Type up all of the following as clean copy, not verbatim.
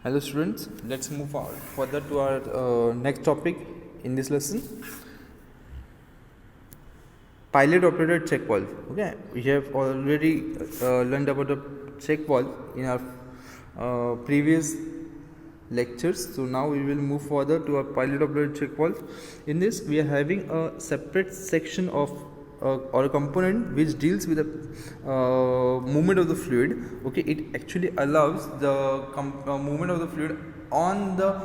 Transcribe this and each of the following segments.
Hello students, let's move further to our next topic in this lesson. Pilot operated check valve. Okay, we have already learned about the check valve in our previous lectures. So now we will move further to our pilot operated check valve. In this we are having a separate section of or a component which deals with the movement of the fluid. Okay, it actually allows the movement of the fluid on the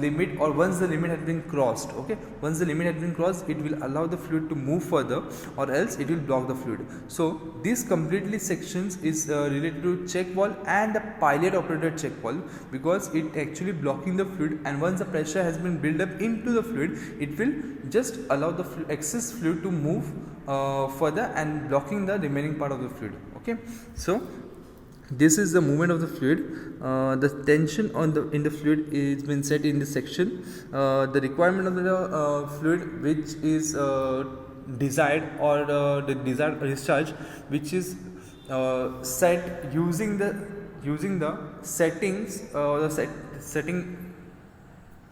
limit, or once the limit has been crossed. Okay, once the limit has been crossed, it will allow the fluid to move further, or else it will block the fluid. So this completely sections is related to check valve and the pilot operated check valve, because it actually blocking the fluid, and once the pressure has been built up into the fluid, it will just allow the excess fluid to move further and blocking the remaining part of the fluid. Okay, so this is the movement of the fluid. The tension in the fluid is been set in this section. The requirement of the fluid which is desired, or the desired discharge which is set using the settings,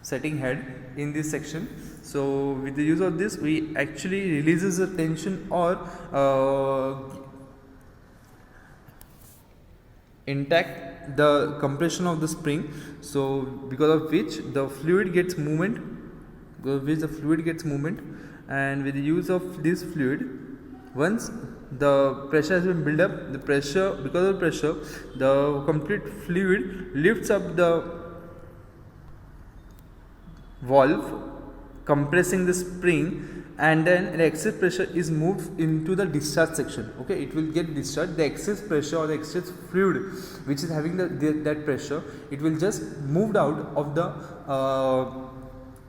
setting head in this section. So with the use of this, we actually releases the tension or intact the compression of the spring, so because of which the fluid gets movement, and with the use of this fluid, once the pressure has been built up, because of the pressure, the complete fluid lifts up the valve, compressing the spring, and then the excess pressure is moved into the discharge section. Okay, it will get discharged. The excess pressure or the excess fluid which is having that pressure, it will just moved out of the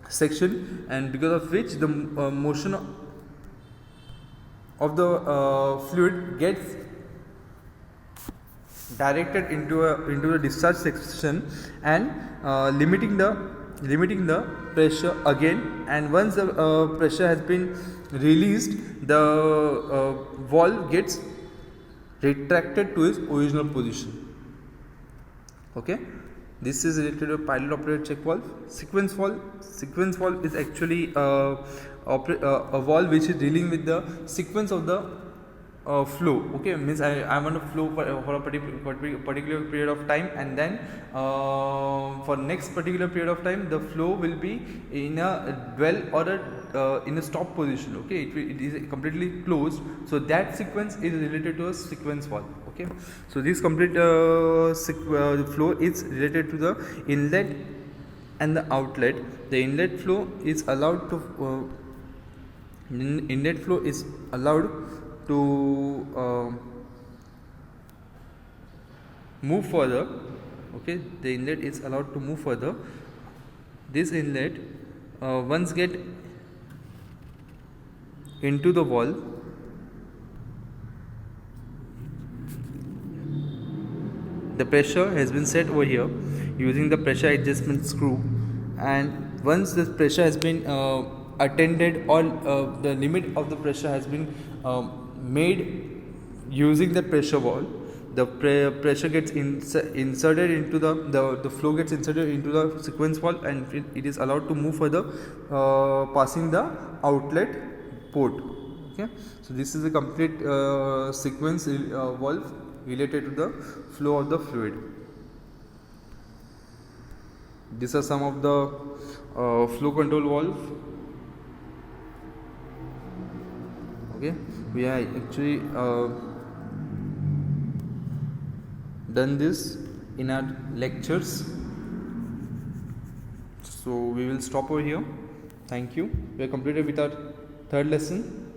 section, and because of which the motion of the fluid gets directed into the discharge section, and limiting the pressure again. And once the pressure has been released, the valve gets retracted to its original position. Okay, this is related to pilot operated check valve. Sequence valve is actually a valve which is dealing with the sequence of the flow. Okay, means I want to flow for a particular period of time, and then for next particular period of time the flow will be in a dwell or in a stop position. Okay, it is completely closed, so that sequence is related to a sequence valve. Okay, so this complete flow is related to the inlet and the outlet. The inlet flow is allowed to move further. Okay, the inlet is allowed to move further. This inlet once get into the valve, the pressure has been set over here using the pressure adjustment screw, and once this pressure has been attended, or the limit of the pressure has been made using the pressure valve, the pressure gets inserted into the flow gets inserted into the sequence valve, and it is allowed to move further, passing the outlet port. Okay, so this is a complete sequence valve related to the flow of the fluid. These are some of the flow control valve. Okay, we are actually done this in our lectures, so we will stop over here. Thank you. We are completed with our third lesson.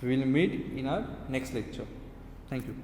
We will meet in our next lecture. Thank you.